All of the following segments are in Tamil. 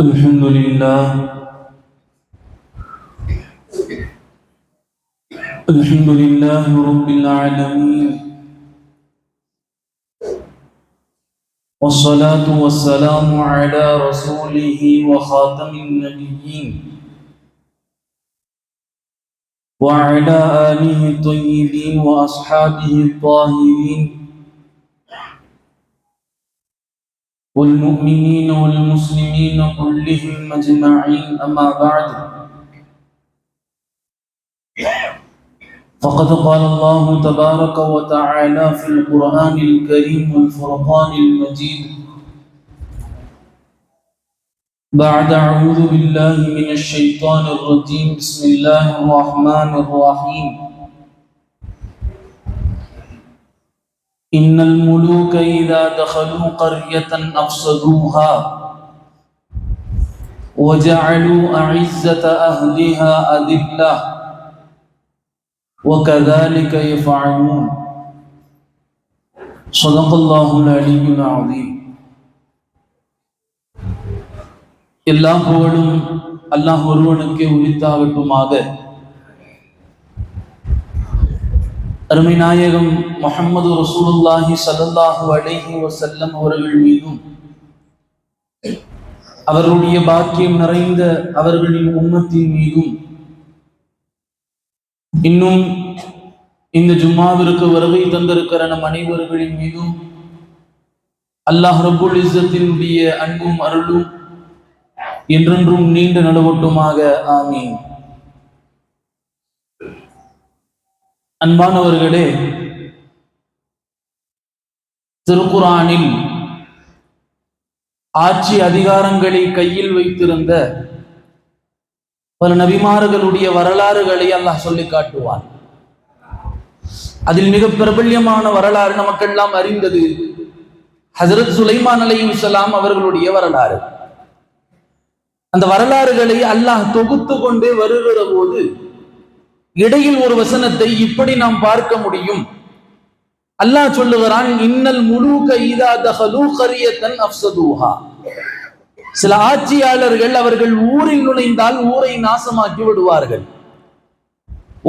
الحمد لله رب العالمين، والصلاة والسلام على رسوله وخاتم النبيين وعلى آله الطيبين وأصحابه الطاهرين والمؤمنين والمسلمين كلهم أجمعين. أما بعد، فقد قال الله تبارك وتعالى في القرآن الكريم والفرقان المجيد بعد أعوذ بالله من الشيطان الرجيم. بسم الله الرحمن الرحيم. إن الملوك إذا دخلوا قرية أفسدوها وجعلوا أعزة أهلها أذلة وكذلك يفعلون. صدق الله العلي العظيم. எல்லா புகழும் அல்லாஹ் ஒருவனுக்கே உரித்தாகட்டுமாக. அருமை நாயகம் முஹம்மது ரசூலுல்லாஹி ஸல்லல்லாஹு அலைஹி வஸல்லம் அவர்கள் மீதும் அவர்களுடைய பாக்கியம் நிறைந்த அவர்களின் உம்மத்தின் மீதும் இன்னும் இந்த ஜும்மாவிற்கு வருகை தந்திருக்கிற நம் அனைவர்களின் மீதும் அல்லாஹ் ரப்புல் இஸ்ஸத்தினுடைய அன்பும் அருளும் என்றென்றும் நீண்ட நலவட்டுமாக. ஆமீன். அன்பானவர்களே, திருக்குர்ஆனில் ஆட்சி அதிகாரங்களை கையில் வைத்திருந்த பல நபிமார்களுடைய வரலாறுகளை அல்லாஹ் சொல்லி காட்டுவான். அதில் மிக பிரபல்யமான வரலாறு நமக்கெல்லாம் அறிந்தது ஹஜ்ரத் சுலைமான் அலைஹிஸ்ஸலாம் அவர்களுடைய வரலாறு. அந்த வரலாறுகளை அல்லாஹ் தொகுத்து கொண்டே வருகிற போது இடையில் ஒரு வசனத்தை இப்படி நாம் பார்க்க முடியும். அல்லாஹ் சொல்லுகிறான், இன்னல் முலூக இதா தஹலூ கரியத்தன் அஃப்ஸதூஹா. சில ஆட்சியாளர்கள் அவர்கள் ஊரில் நுழைந்தால் ஊரை நாசமாக்கி விடுவார்கள்.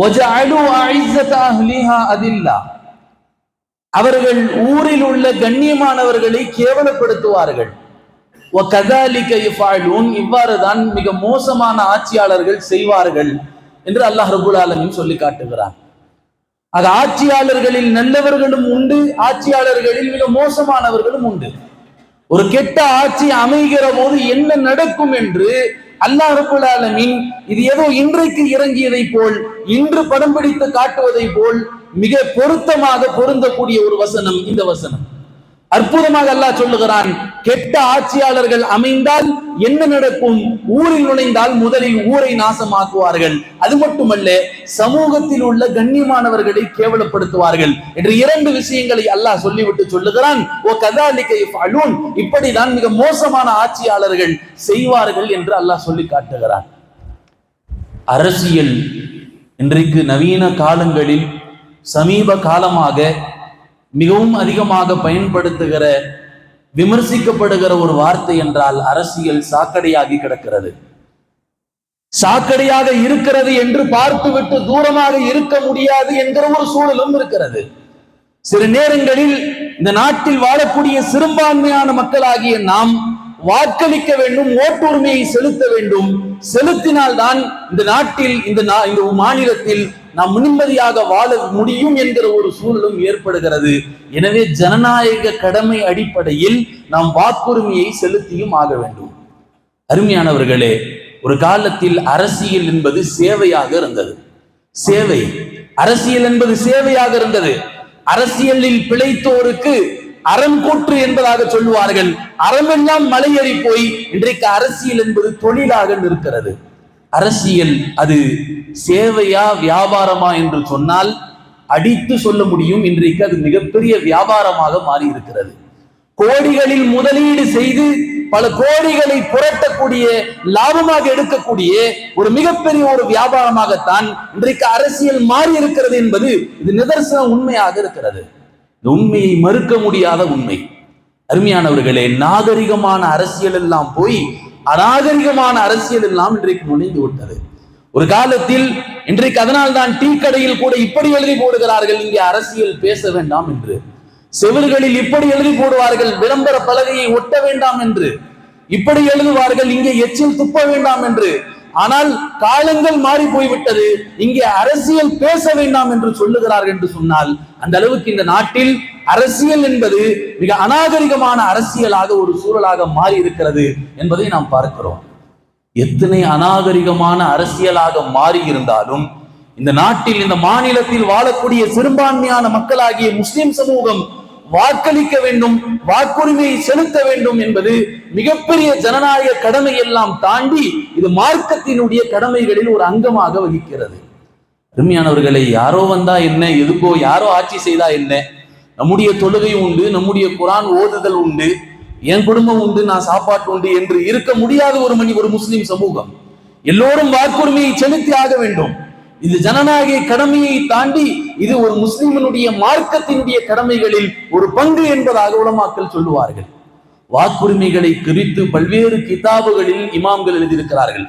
வஜஅலூ அஇஸ்ஸத அஹ்லிஹா அதில்லா. அவர்கள் ஊரில் உள்ள கண்ணியமானவர்களை கேவலப்படுத்துவார்கள். வகதாலிக யஃபஅலூன். இவ்வாறுதான் மிக மோசமான ஆட்சியாளர்கள் செய்வார்கள் என்று அல்லாஹ் ரப்புல் ஆலமீன் சொல்லி காட்டுகிறார். அது ஆட்சியாளர்களில் நல்லவர்களும் உண்டு, ஆட்சியாளர்களில் மிக மோசமானவர்களும் உண்டு. ஒரு கெட்ட ஆட்சி அமைகிற போது என்ன நடக்கும் என்று அல்லாஹ் ரப்புல் ஆலமீன் இது ஏதோ இன்றைக்கு இறங்கியதை போல், இன்று படம் பிடித்து காட்டுவதை போல் மிக பொருந்தக்கூடிய ஒரு வசனம் இந்த வசனம். அற்புதமாக அல்லாஹ் சொல்லுகிறான், கெட்ட ஆட்சியாளர்கள் அமைந்தால் என்ன நடக்கும்? ஊரில் நுழைந்தால் முதலில் ஊரை நாசமாக்குவார்கள். அது மட்டுமல்ல, சமூகத்தில் உள்ள கண்ணியமானவர்களை கேவலப்படுத்துவார்கள் என்று இரண்டு விஷயங்களை அல்லாஹ் சொல்லிவிட்டு சொல்லுகிறான், ஓ கதாலிக யஃபஅலூன். இப்படிதான் மிக மோசமான ஆட்சியாளர்கள் செய்வார்கள் என்று அல்லாஹ் சொல்லி காட்டுகிறான். அரசியல் இன்றைக்கு நவீன காலங்களில் சமீப காலமாக மிகவும் அதிகமாக பயன்படுத்துகிற விமர்சிக்கப்படுகிற ஒரு வார்த்தை என்றால் அரசியல் சாக்கடையாகி கிடக்கிறது. சாக்கடையாக இருக்கிறது என்று பார்த்துவிட்டு தூரமாக இருக்க முடியாது என்கிற ஒரு சூழலும் இருக்கிறது. சில நேரங்களில் இந்த நாட்டில் வாழக்கூடிய சிறுபான்மையான மக்களாகிய நாம் வாக்களிக்க வேண்டும், ஓட்டுரிமையை செலுத்த வேண்டும். செலுத்தினால்தான் இந்த நாட்டில் இந்த மாநிலத்தில் நாம் நிம்மதியாக வாழ முடியும் என்கிற ஒரு சூழலும் ஏற்படுகிறது. எனவே ஜனநாயக கடமை அடிப்படையில் நாம் வாக்குரிமையை செலுத்தியும் ஆக வேண்டும். அருமையானவர்களே, ஒரு காலத்தில் அரசியல் என்பது சேவையாக இருந்தது. சேவை, அரசியல் என்பது சேவையாக இருந்தது. அரசியலில் பிழைத்தோருக்கு அறம் கூற்று என்பதாக சொல்லுவார்கள். அறமெல்லாம் மலையேறி போய் இன்றைக்கு அரசியல் என்பது தொழிலாக இருக்கிறது. அரசியல் அது சேவையா வியாபாரமா என்று சொன்னால் அடித்து சொல்ல முடியும். இன்றைக்கு அது மிகப்பெரிய வியாபாரமாக மாறி இருக்கிறது. கோடிகளில் முதலீடு செய்து பல கோடிகளை புரட்டக்கூடிய, லாபமாக எடுக்கக்கூடிய ஒரு மிகப்பெரிய ஒரு வியாபாரமாகத்தான் இன்றைக்கு அரசியல் மாறி இருக்கிறது என்பது இது நிதர்சன உண்மையாக இருக்கிறது. இந்த உண்மையை மறுக்க முடியாத உண்மை. அருமையானவர்களே, நாகரிகமான அரசியல் எல்லாம் போய் அநாகரிகமான அரசியல் எல்லாம் இன்றைக்கு நுழைந்து விட்டது. ஒரு காலத்தில் இன்றைக்கு அதனால்தான் டீ கடையில் கூட இப்படி எழுதி போடுகிறார்கள், இங்கே அரசியல் பேச வேண்டாம் என்று. செவில்களில் இப்படி எழுதி போடுவார்கள், விளம்பர பலகையை ஒட்ட வேண்டாம் என்று. இப்படி எழுதுவார்கள், இங்கே எச்சில் துப்ப வேண்டாம் என்று. ஆனால் காலங்கள் மாறி போய்விட்டது, இங்கே அரசியல் பேச வேண்டாம் என்று சொல்லுகிறார்கள் என்று சொன்னால் அந்த அளவுக்கு இந்த நாட்டில் அரசியல் என்பது மிக அநாகரிகமான அரசியலாக ஒரு சூழலாக மாறி இருக்கிறது என்பதை நாம் பார்க்கிறோம். எத்தனை அநாகரிகமான அரசியலாக மாறி இருந்தாலும் இந்த நாட்டில், இந்த மாநிலத்தில் வாழக்கூடிய சிறுபான்மையான மக்களாகிய முஸ்லிம் சமூகம் வாக்களிக்க வேண்டும், வாக்குரிமையை செலுத்த வேண்டும் என்பது மிகப்பெரிய ஜனநாயக கடமை எல்லாம் தாண்டி இது மார்க்கத்தினுடைய கடமைகளில் ஒரு அங்கமாக வகிக்கிறது. அருமையானவர்களை, யாரோ வந்தா என்ன, எதுக்கோ யாரோ ஆட்சி செய்தா என்ன, நம்முடைய தொழுகை உண்டு, நம்முடைய குரான் ஓதுதல் உண்டு, என் குடும்பம் உண்டு, நான் சாப்பாட்டு உண்டு என்று இருக்க முடியாத ஒரு முஸ்லிம் சமூகம். எல்லோரும் வாக்குரிமையை செலுத்தி ஆக வேண்டும். இது ஜனநாயக கடமையை தாண்டி இது ஒரு முஸ்லிமினுடைய மார்க்கத்தினுடைய கடமைகளில் ஒரு பங்கு என்பதாக உலமாக்கள் சொல்லுவார்கள். வாக்குரிமைகளை குறித்து பல்வேறு கிதாபுகளில் இமாம்கள் எழுதியிருக்கிறார்கள்,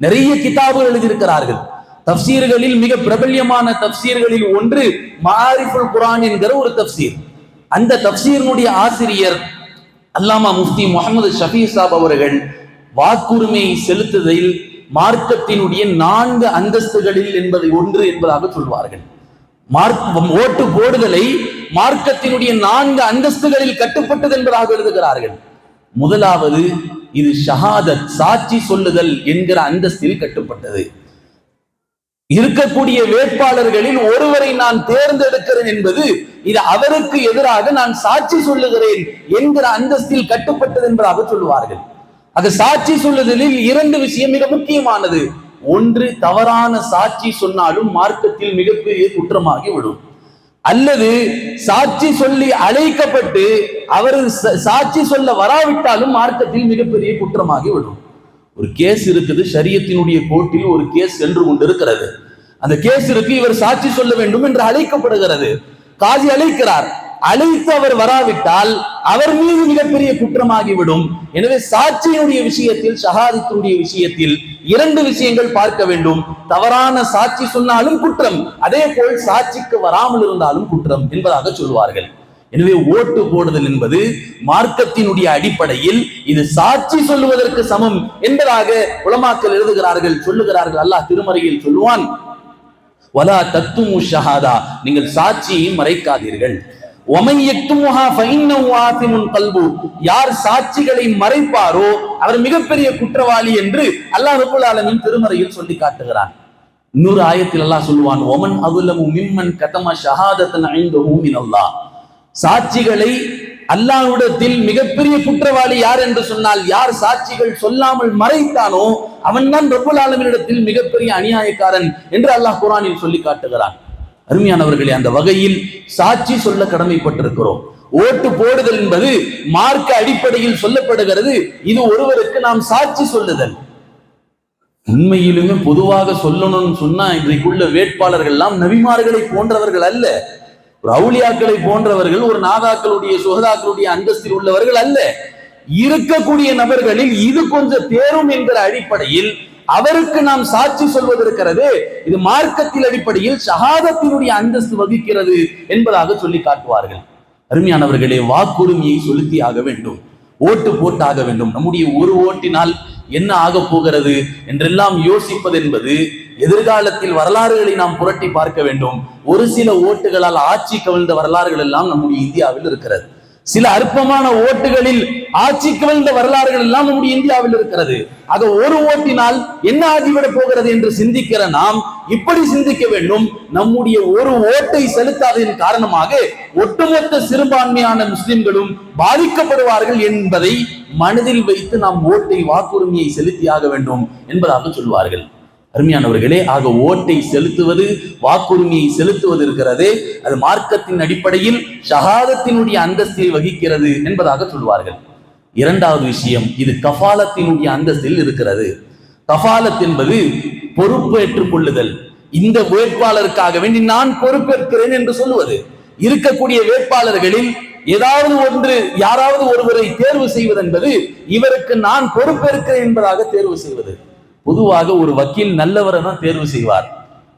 நிறைய கிதாபுகள் எழுதியிருக்கிறார்கள். தப்சீர்களில் மிக பிரபல்யமான தப்சீர்களில் ஒன்று மஆரிஃபுல் குர்ஆன் என்கிற ஒரு தப்சீர். அந்த தப்சீரினுடைய ஆசிரியர் அல்லாமா முஃப்தி முஹம்மது ஷஃபீ சாப் அவர்கள் வாக்குரிமையை செலுத்துவதில் மார்க்கத்தினுடைய 4 அந்தஸ்துகளில் ஒன்று என்பதாக சொல்வார்கள். ஓட்டு போடுதலை மார்க்கத்தினுடைய 4 அந்தஸ்துகளில் கட்டுப்பட்டது என்பதாக எழுதுகிறார்கள். முதலாவது, இது ஷஹாதத், சாட்சி சொல்லுதல் என்கிற அந்தஸ்தில் கட்டுப்பட்டது. இருக்கக்கூடிய வேட்பாளர்களில் ஒருவரை நான் தேர்ந்தெடுக்கிறேன் என்பது இது அவருக்கு எதிராக நான் சாட்சி சொல்லுகிறேன் என்கிற அந்தஸ்தில் கட்டுப்பட்டது என்பதாக சொல்லுவார்கள். அது சாட்சி சொல்லுதலில் 2 விஷயம் மிக முக்கியமானது. ஒன்று, தவறான சாட்சி சொன்னாலும் மார்க்கத்தில் மிகப்பெரிய குற்றமாகி விடும். அல்லது சாட்சி சொல்லி அழைக்கப்பட்டு அவர் சாட்சி சொல்ல வராவிட்டாலும் மார்க்கத்தில் மிகப்பெரிய குற்றமாகி விடும். ஒரு கேஸ் இருக்குது, ஷரியத்தினுடைய கோர்ட்டில் ஒரு கேஸ் சென்று கொண்டிருக்கிறது. அந்த கேஸிற்கு இவர் சாட்சி சொல்ல வேண்டும் என்று அழைக்கப்படுகிறது. காதி அழைக்கிறார். அழைத்து அவர் வராவிட்டால் அவர் மீது மிகப்பெரிய குற்றமாகிவிடும். எனவே சாட்சியினுடைய விஷயத்தில், ஷஹாதத்தினுடைய விஷயத்தில் 2 விஷயங்கள் பார்க்க வேண்டும். தவறான சாட்சி சொன்னாலும் குற்றம், அதே போல் சாட்சிக்கு வராமல் இருந்தாலும் குற்றம் என்பதாக சொல்வார்கள். எனவே ஓட்டு போடுதல் என்பது மார்க்கத்தினுடைய அடிப்படையில் இது சாட்சி சொல்லுவதற்கு சமம் என்பதாக உலமாக்கள் எழுதுகிறார்கள், சொல்லுகிறார்கள். அல்லாஹ் திருமறையில் சொல்லுவான், வலா தத்துமு ஷஹாதா, நீங்கள் சாட்சியை மறைக்காதீர்கள். யார் சாட்சிகளை மறைப்பாரோ அவர் மிகப்பெரிய குற்றவாளி என்று அல்லாஹ் ரப்பல் ஆலமீன் திருமறையில் சொல்லி காட்டுகிறான். இன்னொரு ஆயத்தில் அல்லாஹ் சொல்லுவான், ஒமன் அகுலமு மிம்மன் கதம ஷஹாதத்தன் ஐந்தஹு மினல்லாஹ், சாட்சிகளை அல்லாஹ்விடத்தில் மிகப்பெரிய குற்றவாளி யார் என்று சொன்னால் யார் சாட்சிகள் சொல்லாமல் மறைத்தானோ அவன் தான் ரப்பல் ஆலமீனிடத்தில் மிகப்பெரிய அநியாயக்காரன் என்று அல்லாஹ் குர்ஆனில் சொல்லி காட்டுகிறான். அருமையானவர்களே, அந்த வகையில் சாட்சி சொல்ல கடமைப்பட்டிருக்கிறோம். ஓட்டு போடுதல் என்பது மார்க்க அடிப்படையில் சொல்லப்படுகிறது. இது ஒருவருக்கு நாம் சாட்சி சொல்லுதல். உண்மையிலுமே பொதுவாக சொல்லணும்னு சொன்னா இன்றைக்குள்ள வேட்பாளர்கள் எல்லாம் நபிமார்களை போன்றவர்கள் அல்ல, ஒரு அவுலியாக்களை போன்றவர்கள், ஒரு நாதாக்களுடைய சுகதாக்களுடைய அந்தஸ்தில் உள்ளவர்கள் அல்ல. இருக்கக்கூடிய நபர்களில் இது கொஞ்சம் தேரும் என்கிற அடிப்படையில் அவருக்கு நாம் சாட்சி சொல்வதற்கிறது. இது மார்க்கத்தில் அடிப்படையில் ஷஹாதத்தினுடைய அந்தஸ்து வகிக்கிறது என்பதாக சொல்லி காட்டுவார்கள். அருமையானவர்களே, வாக்குரிமையை செலுத்தி ஆக வேண்டும், ஓட்டு போட்டாக வேண்டும். நம்முடைய ஒரு ஓட்டினால் என்ன ஆக போகிறது என்றெல்லாம் யோசிப்பது என்பது எதிர்காலத்தில் வரலாறுகளை நாம் புரட்டி பார்க்க வேண்டும். ஒரு சில ஓட்டுகளால் ஆட்சி கவிழ்ந்த வரலாறுகள் எல்லாம் நம்முடைய இந்தியாவில் இருக்கிறது. சில அற்பமான ஓட்டுகளில் ஆட்சி கவிழ்ந்த வரலாறுகள் எல்லாம் நம்முடைய இந்தியாவில் இருக்கிறது. ஆக ஒரு ஓட்டினால் என்ன ஆகிவிடப் போகிறது என்று சிந்திக்கிற நாம் இப்படி சிந்திக்க வேண்டும், நம்முடைய ஒரு ஓட்டை செலுத்தாததன் காரணமாக ஒட்டுமொத்த சிறுபான்மையான முஸ்லிம்களும் பாதிக்கப்படுவார்கள் என்பதை மனதில் வைத்து நாம் ஓட்டை, வாக்குரிமையை செலுத்தியாக வேண்டும் என்பதாக சொல்வார்கள். அருமையானவர்களே, ஆக ஓட்டை செலுத்துவது, வாக்குரிமையை செலுத்துவது இருக்கிறது, அது மார்க்கத்தின் அடிப்படையில் ஷஹாதத்தினுடைய அந்தஸ்தை வகிக்கிறது என்பதாக சொல்வார்கள். இரண்டாவது விஷயம், இது கஃபாலத்தினுடைய அந்தஸ்தில் இருக்கிறது. கஃபாலத் என்பது பொறுப்பேற்றுக் கொள்ளுதல். இந்த வேட்பாளருக்காக வேண்டி நான் பொறுப்பேற்கிறேன் என்று சொல்லுவது. இருக்கக்கூடிய வேட்பாளர்களில் ஏதாவது ஒன்று யாராவது ஒருவரை தேர்வு செய்வது என்பது இவருக்கு நான் பொறுப்பேற்கிறேன் என்பதாக தேர்வு செய்வது. பொதுவாக ஒரு வக்கீல் நல்லவரை தான் தேர்வு செய்வார்.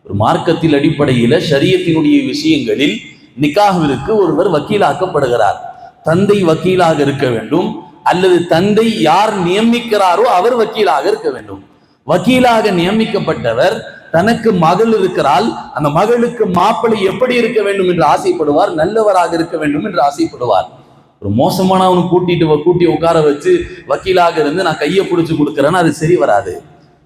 ஒரு மார்க்கத்தில் அடிப்படையில ஷரியத்தினுடைய விஷயங்களில் நிக்காஹ்விற்கு ஒருவர் வக்கீலாக்கப்படுகிறார். தந்தை வக்கீலாக இருக்க வேண்டும், அல்லது தந்தை யார் நியமிக்கிறாரோ அவர் வக்கீலாக இருக்க வேண்டும். வக்கீலாக நியமிக்கப்பட்டவர் தனக்கு மகள் இருக்கிறாள், அந்த மகளுக்கு மாப்பிள்ளை எப்படி இருக்க வேண்டும் என்று ஆசைப்படுவார், நல்லவராக இருக்க வேண்டும் என்று ஆசைப்படுவார். ஒரு மோசமானவனு கூட்டி உட்கார வச்சு வக்கீலாக இருந்து நான் கையை பிடிச்சு கொடுக்கிறேன்னு அது சரி வராது.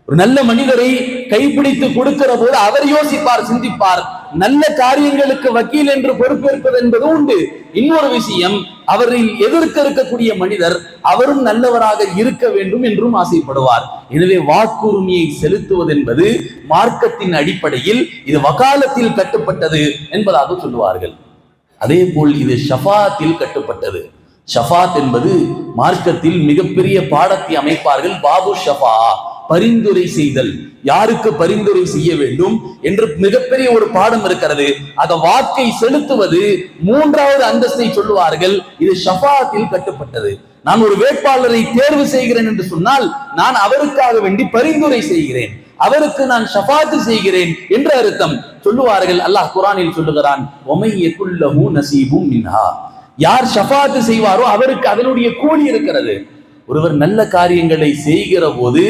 ஒரு நல்ல மனிதரை கைப்பிடித்து கொடுக்கிற போது அவர் யோசிப்பார், சிந்திப்பார். நல்ல காரியங்களுக்கு வக்கீல் என்று பொறுப்பேற்பது என்பது உண்டு. இன்னொரு விஷயம், அவரில் எதிர்க்க இருக்கக்கூடிய மனிதர் அவரும் நல்லவராக இருக்க வேண்டும் என்றும் ஆசைப்படுவார். எனவே வாக்குரிமையை செலுத்துவது என்பது மார்க்கத்தின் அடிப்படையில் இது வகாலத்தில் கட்டுப்பட்டது என்பதாக சொல்லுவார்கள். அதே போல் இது ஷஃபாத்தில் கட்டுப்பட்டது. ஷஃபாத் என்பது மார்க்கத்தில் மிகப்பெரிய பாடத்தை அமைப்பார்கள். பாபு ஷஃபா, பரிந்துரை செய்தல், யாருக்கு பரிந்துரை செய்ய வேண்டும் என்று மிகப்பெரிய ஒரு பாடம் இருக்கிறது. அந்த வாக்கை செலுத்துவது மூன்றாவது அந்தஸ்தை சொல்லுவார்கள். இது ஷஃபாத்தில் கட்டுப்பட்டது. நான் ஒரு வேட்பாளரை தேர்வு செய்கிறேன் என்று சொன்னால் நான் அவருக்காக வேண்டி பரிந்துரை செய்கிறேன், அவருக்கு நான் ஷஃபாத்து செய்கிறேன் என்று அர்த்தம் சொல்லுவார்கள். அல்லாஹ் குர்ஆனில் சொல்லுகிறான், ஒமை யகுல்லஹு நஸீபும் மின்ஹா, யார் ஷஃபாத்து செய்வாரோ அவருக்கு அதனுடைய கூலி இருக்கிறது. ஒருவர் நல்ல காரியங்களை செய்கிற போது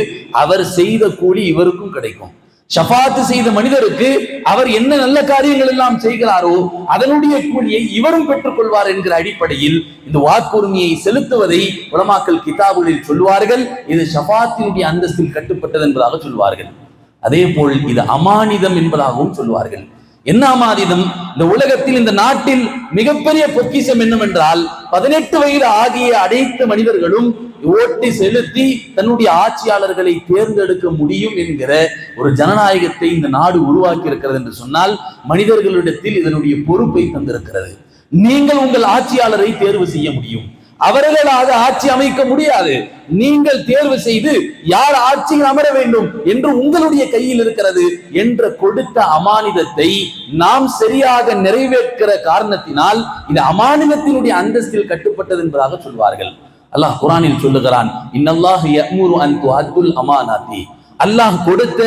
அவர் செய்த கூலி இவருக்கும் கிடைக்கும். ஷஃபாத்து செய்த மனிதருக்கு அவர் என்ன நல்ல காரியங்கள் எல்லாம் செய்கிறாரோ அதனுடைய கூலியை இவரும் பெற்றுக் கொள்வார் என்கிற அடிப்படையில் இந்த வாக்குரிமையை செலுத்துவதை உலமாக்கள் கிதாபுகளில் சொல்வார்கள். இது ஷஃபாத்தினுடைய அந்தஸ்தில் கட்டுப்பட்டது என்பதாக சொல்வார்கள். அதே போல் இது அமானிதம் என்பதாகவும் சொல்வார்கள். என்ன அமானிதம்? இந்த உலகத்தில், இந்த நாட்டில் மிகப்பெரிய பொக்கிஷம் என்னவென்றால் 18 வயது ஆகிய அனைத்து மனிதர்களும் ஓட்டு செலுத்தி தன்னுடைய ஆட்சியாளர்களை தேர்ந்தெடுக்க முடியும் என்கிற ஒரு ஜனநாயகத்தை இந்த நாடு உருவாக்கி இருக்கிறது என்று சொன்னால் மனிதர்களிடத்தில் இதனுடைய பொறுப்பை தந்திருக்கிறது. நீங்கள் உங்கள் ஆட்சியாளரை தேர்வு செய்ய முடியும், அவர்களாக ஆட்சி அமைக்க முடியாது. நீங்கள் தேர்வு செய்து யார் ஆட்சியில் அமர வேண்டும் என்று உங்களுடைய கையில் இருக்கிறது என்ற கொடுத்த அமானிதத்தை நாம் சரியாக நிறைவேற்கிற காரணத்தினால் இது அமானிதத்தினுடைய அந்தஸ்தில் கட்டுப்பட்டது என்பதாக சொல்வார்கள். அல்லாஹ் குர்ஆனில் சொல்லுகிறான், இன்னல்லாஹு யஅமுரு அன் துஅத்துல் அமானாத்தி, அல்லாஹ் கொடுத்த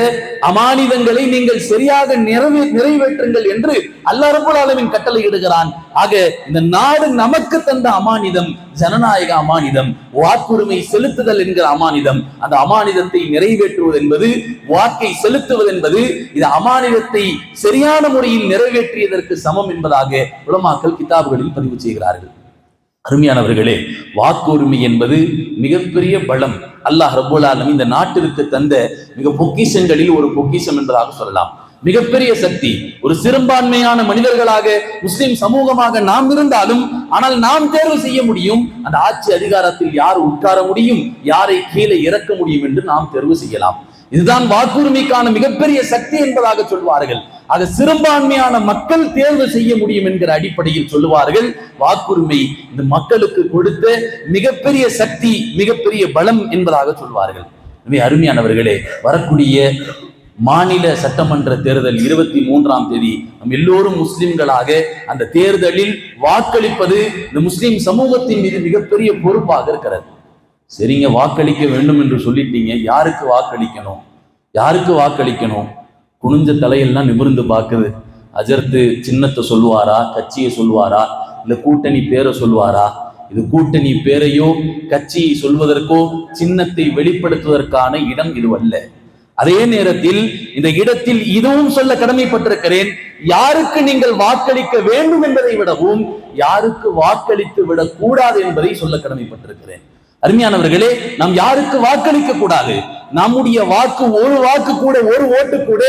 அமானிதங்களை நீங்கள் சரியாக நிறைவேற்றுங்கள் என்று அல்லாஹ் ரப்பல் ஆலமீன் கட்டளை இடுகிறான். ஆக இந்த நாடு நமக்கு தந்த அமானிதம் ஜனநாயக அமானிதம், வாக்குரிமை செலுத்துதல் என்கிற அமானிதம். அந்த அமானிதத்தை நிறைவேற்றுவது என்பது, வாக்கை செலுத்துவது என்பது, இது அமானிதத்தை சரியான முறையில் நிறைவேற்றியதற்கு சமம் என்பதாக உலமாக்கள் கிதாபுகளில் பதிவு செய்கிறார்கள். அருமையானவர்களே, வாக்குரிமை என்பது மிகப்பெரிய பலம். அல்லாஹ் ரப்பல் ஆலமீன் இந்த நாட்டிற்கு தந்த மிக பொக்கிஷங்களில் ஒரு பொக்கிஷம் என்பதாக சொல்லலாம். மிகப்பெரிய சக்தி. ஒரு சிறுபான்மையான மனிதர்களாக முஸ்லிம் சமூகமாக நாம் இருந்தாலும், ஆனால் நாம் தேர்வு செய்ய முடியும் அந்த ஆட்சி அதிகாரத்தில் யார் உட்கார முடியும், யாரை கீழே இறக்க முடியும் என்று நாம் தேர்வு செய்யலாம். இதுதான் வாக்குரிமைக்கான மிகப்பெரிய சக்தி என்பதாக சொல்வார்கள். ஆக சிறுபான்மையான மக்கள் தேர்வு செய்ய முடியும் என்கிற அடிப்படையில் சொல்லுவார்கள். வாக்குரிமை இந்த மக்களுக்கு கொடுத்த மிகப்பெரிய சக்தி, மிகப்பெரிய பலம் என்பதாக சொல்வார்கள். அருமையானவர்களே, வரக்கூடிய மாநில சட்டமன்ற தேர்தல் 23ஆம் தேதி நம் எல்லோரும் முஸ்லிம்களாக அந்த தேர்தலில் வாக்களிப்பது இந்த முஸ்லிம் சமூகத்தின் மீது மிகப்பெரிய பொறுப்பாக இருக்கிறது. சரிங்க, வாக்களிக்க வேண்டும் என்று சொல்லிட்டீங்க, யாருக்கு வாக்களிக்கணும், யாருக்கு வாக்களிக்கணும்? குனிஞ்ச தலையெல்லாம் நிமிர்ந்து பார்க்குது. அஜர்த்து சின்னத்தை சொல்லுவாரா, கட்சியை சொல்லுவாரா, இல்லை கூட்டணி பேரை சொல்லுவாரா? இது கூட்டணி பேரையோ கட்சியை சொல்வதற்கோ சின்னத்தை வெளிப்படுத்துவதற்கான இடம் இதுவல்ல. அதே நேரத்தில் இந்த இடத்தில் இதுவும் சொல்ல கடமைப்பட்டிருக்கிறேன், யாருக்கு நீங்கள் வாக்களிக்க வேண்டும் என்பதை விடவும் யாருக்கு வாக்களித்து விடக் கூடாது என்பதை சொல்ல கடமைப்பட்டிருக்கிறேன். அருமையானவர்களே, நாம் யாருக்கு வாக்களிக்க கூடாது, நம்முடைய வாக்கு, ஒரு வாக்கு கூட, ஒரு ஓட்டு கூட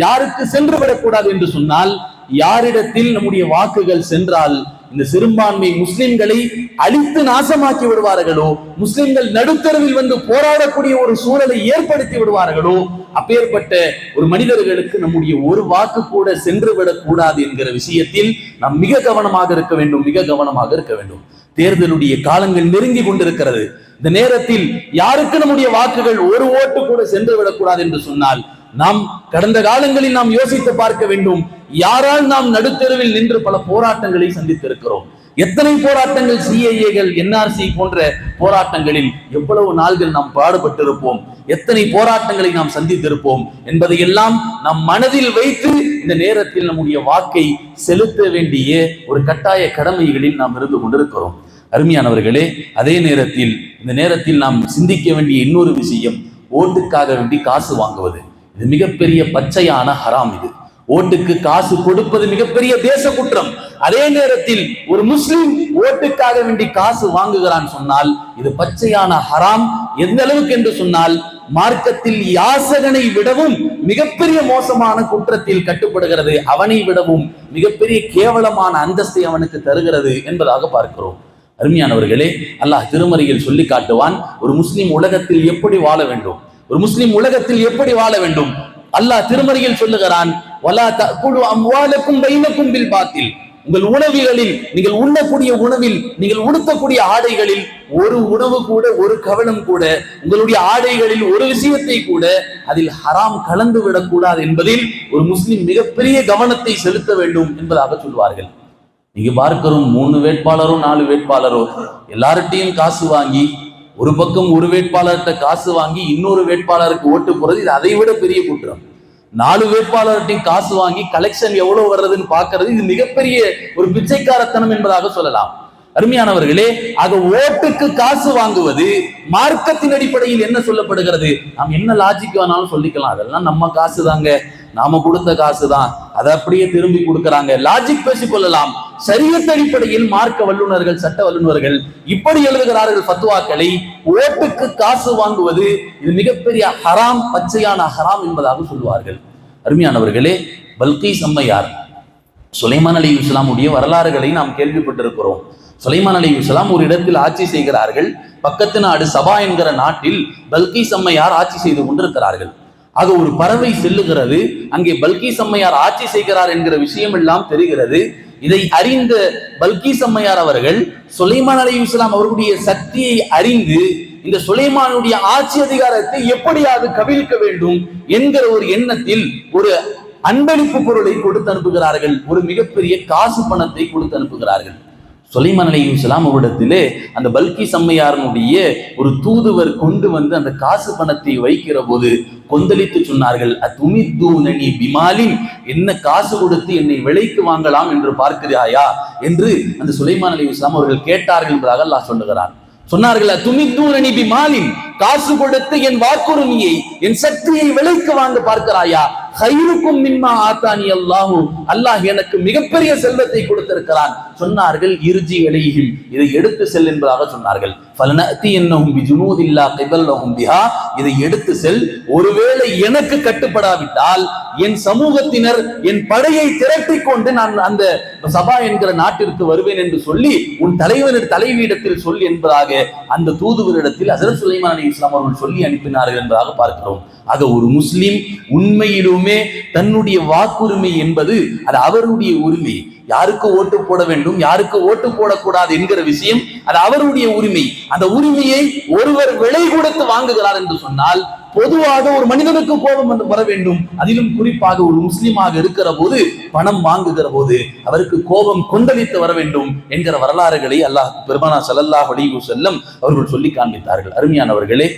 யாருக்கு சென்று விடக்கூடாது என்று சொன்னால், யாரிடத்தில் நம்முடைய வாக்குகள் சென்றால் இந்த சிறுபான்மை முஸ்லிம்களை அழித்து நாசமாக்கி விடுவார்களோ, முஸ்லிம்கள் நடுத்தருவில் வந்து போராடக்கூடிய ஒரு சூழலை ஏற்படுத்தி விடுவார்களோ, அப்பேற்பட்ட ஒரு மனிதர்களுக்கு நம்முடைய ஒரு வாக்கு கூட சென்று விடக்கூடாது என்கிற விஷயத்தில் நாம் மிக கவனமாக இருக்க வேண்டும், மிக கவனமாக இருக்க வேண்டும். தேர்தலுடைய காலங்கள் நெருங்கி கொண்டிருக்கிறது. இந்த நேரத்தில் யாருக்கு நம்முடைய வாக்குகள் ஒரு ஓட்டு கூட சென்று விடக்கூடாது என்று சொன்னால் நாம் கடந்த காலங்களில் நாம் யோசித்து பார்க்க வேண்டும். யாரால் நாம் நடுத்தெருவில் நின்று பல போராட்டங்களை சந்தித்திருக்கிறோம். எத்தனை போராட்டங்கள், சிஏஏகள், என்ஆர்சி போன்ற போராட்டங்களில் எவ்வளவு நாள்கள் நாம் பாடுபட்டிருப்போம், எத்தனை போராட்டங்களை நாம் சந்தித்திருப்போம் என்பதையெல்லாம் நாம் மனதில் வைத்து இந்த நேரத்தில் நம்முடைய வாக்கை செலுத்த வேண்டிய ஒரு கட்டாய கடமைகளில் நாம் இருந்து கொண்டிருக்கிறோம். அருமையானவர்களே, அதே நேரத்தில் இந்த நேரத்தில் நாம் சிந்திக்க வேண்டிய இன்னொரு விஷயம், ஓட்டுக்காக வேண்டி காசு வாங்குவது. இது மிகப்பெரிய பச்சையான ஹராம். இது ஓட்டுக்கு காசு கொடுப்பது மிகப்பெரிய தேச குற்றம். அதே நேரத்தில் ஒரு முஸ்லிம் ஓட்டுக்காக வேண்டி காசு வாங்குகிறான் சொன்னால் இது பச்சையான ஹராம். எந்த அளவுக்கு என்று சொன்னால் மார்க்கத்தில் யாசகனை விடவும் மிகப்பெரிய மோசமான குற்றத்தில் கட்டுப்படுகிறது. அவனை விடவும் மிகப்பெரிய கேவலமான அந்தஸ்தை அவனுக்கு தருகிறது என்பதாக பார்க்கிறோம். அருமையானவர்களே, அல்லாஹ் திருமறையில் சொல்லி காட்டுவான், ஒரு முஸ்லிம் உலகத்தில் எப்படி வாழ வேண்டும், ஒரு முஸ்லிம் உலகத்தில் எப்படி வாழ வேண்டும். அல்லாஹ் திருமறையில் சொல்லுகிறான், வலா தஅகுலு அம்வாலக்கும் பைனக்கும் பில் பாத்தில். உங்கள் உணவுகளில், நீங்கள் உண்ணக்கூடிய உணவில், நீங்கள் உடுத்தக்கூடிய ஆடைகளில் ஒரு உணவு கூட, ஒரு கவனம் கூட, உங்களுடைய ஆடைகளில் ஒரு விஷயத்தை கூட அதில் ஹராம் கலந்து விடக்கூடாது என்பதில் ஒரு முஸ்லிம் மிகப்பெரிய கவனத்தை செலுத்த வேண்டும் என்பதாக சொல்வார்கள். நீங்க பார்க்கிறோம், 3 வேட்பாளரோ 4 வேட்பாளரோ எல்லார்ட்டையும் காசு வாங்கி, ஒரு பக்கம் ஒரு வேட்பாளர்கிட்ட காசு வாங்கி இன்னொரு வேட்பாளருக்கு ஓட்டு போறது இது அதை விட பெரிய குற்றம். 4 வேட்பாளர்கிட்டையும் காசு வாங்கி கலெக்ஷன் எவ்வளவு வர்றதுன்னு பாக்குறது இது மிகப்பெரிய ஒரு பிச்சைக்காரத்தனம் என்பதாக சொல்லலாம். அருமையானவர்களே, ஆக ஓட்டுக்கு காசு வாங்குவது மார்க்கத்தின் அடிப்படையில் என்ன சொல்லப்படுகிறது? நாம் என்ன லாஜிக் வேணாலும் சொல்லிக்கலாம், அதெல்லாம் நம்ம காசு தாங்க, நாம கொடுத்த காசு தான், அதை அப்படியே திரும்பி கொடுக்கறாங்க, லாஜிக் பேசிக் கொள்ளலாம். ஷரியத் அடிப்படையில் மார்க்க வல்லுநர்கள், சட்ட வல்லுநர்கள் இப்படி எழுதுகிறார்கள் ஃபத்வாக்களை, ஓட்டுக்கு காசு வாங்குவது இது மிகப்பெரிய ஹராம், பச்சையான ஹராம் என்பதாக சொல்லுவார்கள். அருமையானவர்களே, பல்கீஸ் அம்மையார், சுலைமான் அலைஹிஸ்ஸலாமுடைய வரலாறுகளை நாம் கேள்விப்பட்டிருக்கிறோம். சுலைமான் அலைஹிஸ்ஸலாம் ஒரு இடத்தில் ஆட்சி செய்கிறார்கள். பக்கத்து நாடு சபா என்கிற நாட்டில் பல்கீஸ் அம்மையார் ஆட்சி செய்து கொண்டிருக்கிறார்கள். ஆக ஒரு பறவை செல்லுகிறது, அங்கே பல்கீஸ் அம்மையார் ஆட்சி செய்கிறார் என்கிற விஷயம் எல்லாம் தெரிகிறது. இதை அறிந்த பல்கீஸ் அம்மையார் அவர்கள் சுலைமான் அலைஹிஸ்ஸலாம் அவர்களுடைய சக்தியை அறிந்து இந்த சுலைமானுடைய ஆட்சி அதிகாரத்தை எப்படியாவது கவிழ்க்க வேண்டும் என்கிற ஒரு எண்ணத்தில் ஒரு அன்பளிப்பு பொருளை கொடுத்து அனுப்புகிறார்கள். ஒரு மிகப்பெரிய காசு பணத்தை கொடுத்து அனுப்புகிறார்கள். சுலைமான் அலைஹிஸ்ஸலாம் அவரிடத்திலே அந்த பல்கீஸ் அம்மையாரனுடைய ஒரு தூதுவர் கொண்டு வந்து அந்த காசு பணத்தை வைக்கிற போது கொந்தளித்து சொன்னார்கள், அதுமித்தூனனி பிமாலின், என்ன காசு கொடுத்து என்னை விலைக்கு வாங்கலாம் என்று பார்க்கிறாயா என்று அந்த சுலைமான் அலைஹிஸ்ஸலாம் அவர்கள் கேட்டார்கள் என்பதாக அல்லாஹ் சொல்லுகிறான். சொன்னார்கள், அதுமித்தூனனி பிமாலின், காசு கொடுத்து என் வாக்குரிமையை, என் சக்தியை விலைக்கு வாங்க பார்க்கிறாயா? ஹைருக்கும் மிம்மா ஆத்தானி அல்லாஹு, அல்லாஹ் எனக்கு மிகப்பெரிய செல்வத்தை கொடுத்திருக்கிறான். சொன்னார்கள், இர்ஜி இலைஹிம், இதை எடுத்து செல் என்பதாக சொன்னார்கள். ஃபலனஅதியன்னஹும் பிஜுனூதில்லா கிபல்லஹும் பிஹா, இதை எடுத்து செல், ஒருவேளை எனக்கு கட்டுப்படாவிட்டால் என் சமூகத்தினர் என் படையை திரட்டிக் கொண்டு நான் அந்த சபா என்கிற நாட்டிற்கு வருவேன் என்று சொல்லி உன் தலைவனின் தலைவியிடத்தில் சொல் என்பதாக அந்த தூதுவரிடத்தில் ஹஜ்ரத் சுலைமான் அலைஹிஸ்ஸலாம் அவர்கள் சொல்லி அனுப்பினார்கள் என்பதாக பார்க்கிறோம். ஆக ஒரு முஸ்லிம் உண்மையிலுமே தன்னுடைய வாக்குரிமை என்பது அது அவருடைய உரிமை. யாருக்கு ஓட்டு போட வேண்டும், யாருக்கு ஓட்டு போடக்கூடாது என்கிற விஷயம் அது அவருடைய உரிமை. அந்த உரிமையை ஒருவர் விலை கொடுத்து வாங்குகிறார் என்று சொன்னால் பொதுவாக ஒரு மனிதனுக்கு கோபம் வந்து வர வேண்டும். அதிலும் குறிப்பாக ஒரு முஸ்லிமாக இருக்கிற போது, பணம் வாங்குகிற போது அவருக்கு கோபம் கொந்தளித்து வர வேண்டும் என்கிற வரலாறுகளை அல்லாஹ் பெருமானா ஸல்லல்லாஹு அலைஹி வஸல்லம் அவர்கள் சொல்லி காண்பித்தார்கள். அருமையானவர்களே,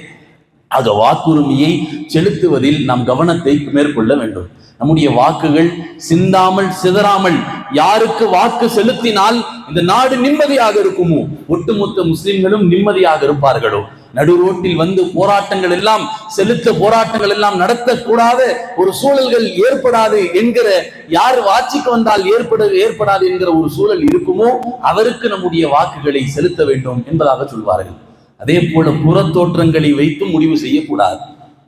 ஆக வாக்குரிமையை செலுத்துவதில் நாம் கவனத்தை மேற்கொள்ள வேண்டும். நம்முடைய வாக்குகள் சிந்தாமல் சிதறாமல் யாருக்கு வாக்கு செலுத்தினால் இந்த நாடு நிம்மதியாக இருக்குமோ, ஒட்டுமொத்த முஸ்லிம்களும் நிம்மதியாக இருப்பார்களோ, நடு ரோட்டில் வந்து போராட்டங்கள் எல்லாம் போராட்டங்கள் எல்லாம் நடத்தக்கூடாத ஒரு சூழல்கள் ஏற்படாது என்கிற, யார் ஆட்சிக்கு வந்தால் ஏற்படாது என்கிற ஒரு சூழல் இருக்குமோ அவருக்கு நம்முடைய வாக்குகளை செலுத்த வேண்டும் என்பதாக சொல்வார்கள். அதே போல புற தோற்றங்களை வைத்து முடிவு செய்யக்கூடாது.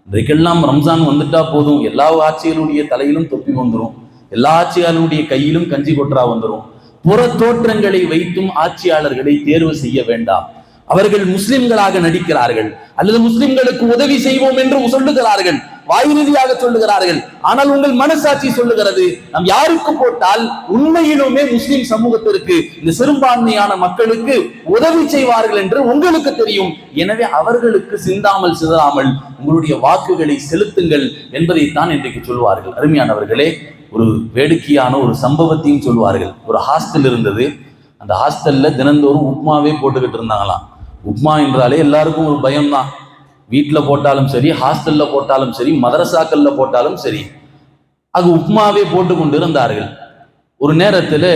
இன்றைக்கெல்லாம் ரம்ஜான் வந்துட்டா போதும், எல்லா ஆட்சிகளுடைய தலையிலும் தொப்பி வந்துடும், எல்லா ஆட்சியாளருடைய கையிலும் கஞ்சி கொற்றா வந்துடும். புற தோற்றங்களை வைத்தும் ஆட்சியாளர்களை தேர்வு செய்ய வேண்டாம். அவர்கள் முஸ்லிம்களாக நடிக்கிறார்கள் அல்லது முஸ்லிம்களுக்கு உதவி செய்வோம் என்று சொல்லுகிறார்கள். வாய் ரீதியாக சொல்லுகிறார்கள். ஆனால் உங்கள் மனசாட்சி சொல்லுகிறது நாம் யாருக்கு போட்டால் உண்மையிலுமே முஸ்லிம் சமூகத்திற்கு, இந்த சிறுபான்மையான மக்களுக்கு உதவி செய்வார்கள் என்று உங்களுக்கு தெரியும். எனவே அவர்களுக்கு சிந்தாமல் சிதறாமல் உங்களுடைய வாக்குகளை செலுத்துங்கள் என்பதைத்தான் இன்றைக்கு சொல்வார்கள். அருமையானவர்களே, ஒரு வேடிக்கையான ஒரு சம்பவத்தையும் சொல்வார்கள். ஒரு ஹாஸ்டல் இருந்தது. அந்த ஹாஸ்டல்ல தினந்தோறும் உப்மாவே போட்டுக்கிட்டு இருந்தாங்களாம். உப்மா என்றாலே எல்லாருக்கும் ஒரு பயம்தான். வீட்டில் போட்டாலும் சரி, ஹாஸ்டல்ல போட்டாலும் சரி, மதரசாக்கள்ல போட்டாலும் சரி, அது உப்மாவே போட்டு கொண்டு இருந்தார்கள். ஒரு நேரத்தில்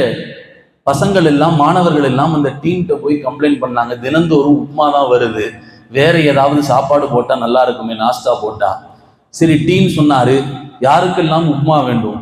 பசங்கள் எல்லாம், மாணவர்கள் எல்லாம் அந்த டீம்கிட்ட போய் கம்ப்ளைண்ட் பண்ணாங்க, தினந்தோறும் உப்மா தான் வருது, வேற ஏதாவது சாப்பாடு போட்டா நல்லா இருக்குமே, நாஸ்தா போட்டா. சரி, டீம் சொன்னாரு, யாருக்கெல்லாம் உப்மா வேண்டும்?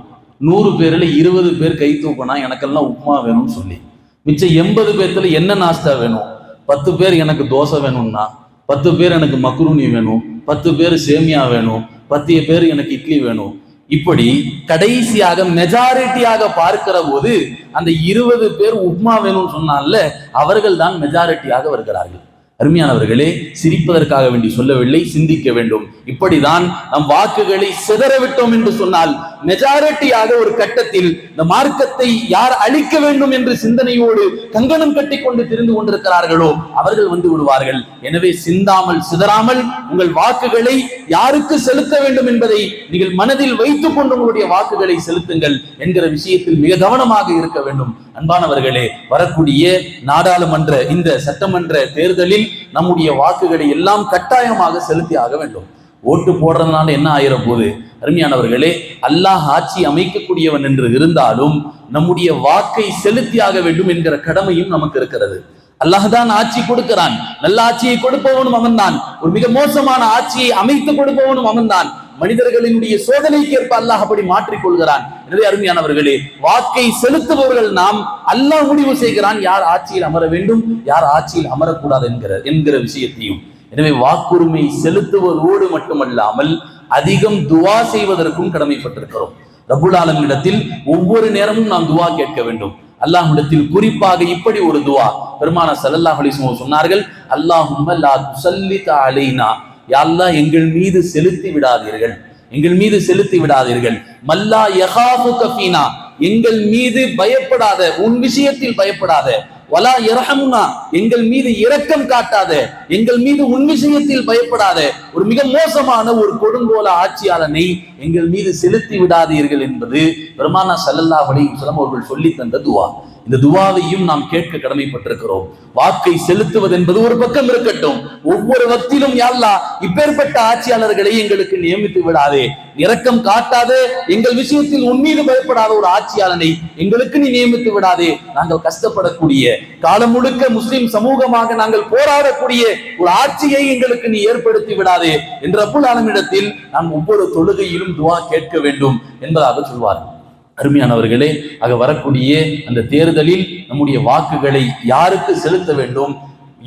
100 பேர்ல 20 பேர் கை தூக்கினா எனக்கெல்லாம் உப்மா வேணும்னு சொல்லி, மிச்சம் 80 பேர்த்துல என்ன நாஸ்தா வேணும்? 10 பேர் எனக்கு தோசை வேணும்னா, 10 பேர் எனக்கு மக்ரூனி வேணும், 10 பேர் சேமியா வேணும், 10 பேர் எனக்கு இட்லி வேணும். இப்படி கடைசியாக மெஜாரிட்டியாக பார்க்கிற போது அந்த 20 பேர் உப்மா வேணும்னு சொன்னால அவர்கள் தான் மெஜாரிட்டியாக வருகிறார்கள். அருமையானவர்களே, சிரிப்பதற்காக வேண்டி சொல்லவில்லை, சிந்திக்க வேண்டும். இப்படிதான் நம் வாக்குகளை சிதறவிட்டோம் என்று சொன்னால் மெஜாரிட்டியாக ஒரு கட்டத்தில் இந்த மார்க்கத்தை யார் அழிக்க வேண்டும் என்று சிந்தனையோடு கங்கணம் கட்டி கொண்டு திரிந்து கொண்டிருக்கிறார்களோ அவர்கள் வந்து விடுவார்கள். எனவே சிந்தாமல் சிதறாமல் உங்கள் வாக்குகளை யாருக்கு செலுத்த வேண்டும் என்பதை நீங்கள் மனதில் வைத்துக் கொண்டு உங்களுடைய வாக்குகளை செலுத்துங்கள் என்கிற விஷயத்தில் மிக கவனமாக இருக்க வேண்டும். அன்பானவர்களே, வரக்கூடிய நாடாளுமன்ற இந்த சட்டமன்ற தேர்தலில் நம்முடைய வாக்குகளை எல்லாம் கட்டாயமாக செலுத்தி ஆக வேண்டும். ஓட்டு போடுறதுனால என்ன ஆயிர போது? அருமையானவர்களே, அல்லாஹ் ஆட்சி அமைக்கக்கூடியவன் என்று இருந்தாலும் நம்முடைய வாக்கை செலுத்தியாக வேண்டும் என்கிற கடமையும் நமக்கு இருக்கிறது. அல்லாஹ் தான் ஆட்சி கொடுக்கிறான். நல்ல ஆட்சியை கொடுப்பவனும் அவன்தான். ஒரு மிக மோசமான ஆட்சியை அமைத்து கொடுப்பவனும் அவன்தான். மனிதர்களினுடைய சோதனைக்கு ஏற்ப அல்லாஹ் அப்படி மாற்றிக் கொள்கிறான். எனவே அருமையானவர்களே, வாக்கை செலுத்துபவர்கள் நாம். அல்லாஹ் முடிவு செய்கிறான் யார் ஆட்சியில் அமர வேண்டும், யார் ஆட்சியில் அமரக்கூடாது என்கிற விஷயத்தையும். எனவே வாக்குரிமை செலுத்துவதோடு மட்டுமல்லாமல் அதிகம் துவா செய்வதற்கும் கடமைப்பட்டிருக்கிறோம். ரப்புல் ஆலமீனிடத்தில் ஒவ்வொரு நேரமும் நாம் துவா கேட்க வேண்டும். அல்லாஹ்விடத்தில் குறிப்பாக இப்படி ஒரு துவா பெருமானார் ஸல்லல்லாஹு அலைஹி வஸல்லம் சொன்னார்கள், அல்லாஹும்ம லா துஸல்லித் அலைனா, யா அல்லாஹ் எங்கள் மீது செலுத்தி விடாதீர்கள், எங்கள் மீது செலுத்தி விடாதீர்கள். மல்லா யகாஃபுக ஃபீனா, எங்கள் மீது பயப்படாத, உன் விஷயத்தில் பயப்படாத. வலா யர்ஹமுனா, எங்கள் மீது இரக்கம் காட்டாத, எங்கள் மீது உன் விஷயத்தில் பயப்படாத ஒரு மிக மோசமான ஒரு கொடுங்கோல ஆட்சியாளனை எங்கள் மீது செலுத்தி விடாதீர்கள் என்பது பெருமானார் ஸல்லல்லாஹு அலைஹி வஸல்லம் அவர்கள் சொல்லி தந்த துவா. இந்த துவாவையும் நாம் கேட்க கடமைப்பட்டிருக்கிறோம். வாக்கை செலுத்துவது என்பது ஒரு பக்கம் இருக்கட்டும், ஒவ்வொரு வக்திலும் யா அல்லாஹ் இப்பேற்பட்ட ஆட்சியாளர்களை எங்களுக்கு நியமித்து விடாதே, இரக்கம் காட்டாதே, எங்கள் விஷயத்தில் உன்மீது பயப்படாத ஒரு ஆட்சியாளனை எங்களுக்கு நீ நியமித்து விடாதே. நாங்கள் கஷ்டப்படக்கூடிய, காலம் முழுக்க முஸ்லிம் சமூகமாக நாங்கள் போராடக்கூடிய ஒரு ஆட்சியை எங்களுக்கு நீ ஏற்படுத்தி விடாதே என்ற ரப்புல் ஆலமீனிடத்தில் நாம் ஒவ்வொரு தொழுகையிலும் துவா கேட்க வேண்டும் என்பதாக சொல்வார்கள். அருமையானவர்களே, ஆக வரக்கூடிய அந்த தேர்தலில் நம்முடைய வாக்குகளை யாருக்கு செலுத்த வேண்டும்,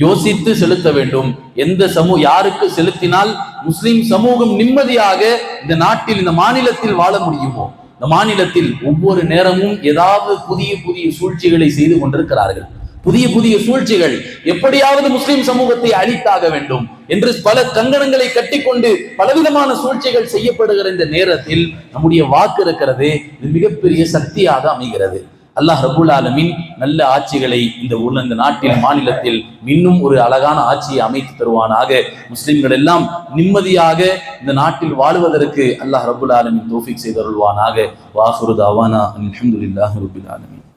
யோசித்து செலுத்த வேண்டும். எந்த யாருக்கு செலுத்தினால் முஸ்லிம் சமூகம் நிம்மதியாக இந்த நாட்டில், இந்த மாநிலத்தில் வாழ முடியுமோ. இந்த மாநிலத்தில் ஒவ்வொரு நேரமும் ஏதாவது புதிய புதிய சூழ்ச்சிகளை செய்து கொண்டிருக்கிறார்கள். புதிய புதிய சூழ்ச்சிகள், எப்படியாவது முஸ்லிம் சமூகத்தை அழித்தாக வேண்டும் என்று பல கங்கணங்களை கட்டிக்கொண்டு பலவிதமான சூழ்ச்சிகள் செய்யப்படுகிற இந்த நேரத்தில் நம்முடைய வாக்கு இருக்கிறது, இது மிகப்பெரிய சக்தியாக அமைகிறது. அல்லாஹ் ரப்புல் ஆலமீன் நல்ல ஆட்சிகளை இந்த நாட்டில், மாநிலத்தில் இன்னும் ஒரு அழகான ஆட்சியை அமைத்து தருவானாக. முஸ்லிம்கள் எல்லாம் நிம்மதியாக இந்த நாட்டில் வாழுவதற்கு அல்லாஹ் ரப்புல் ஆலமீன் தௌஃபீக் செய்தருள்வானாக. வாஹிரு தஅவானா அல்ஹம்துலில்லாஹி ரப்பில் ஆலமீன்.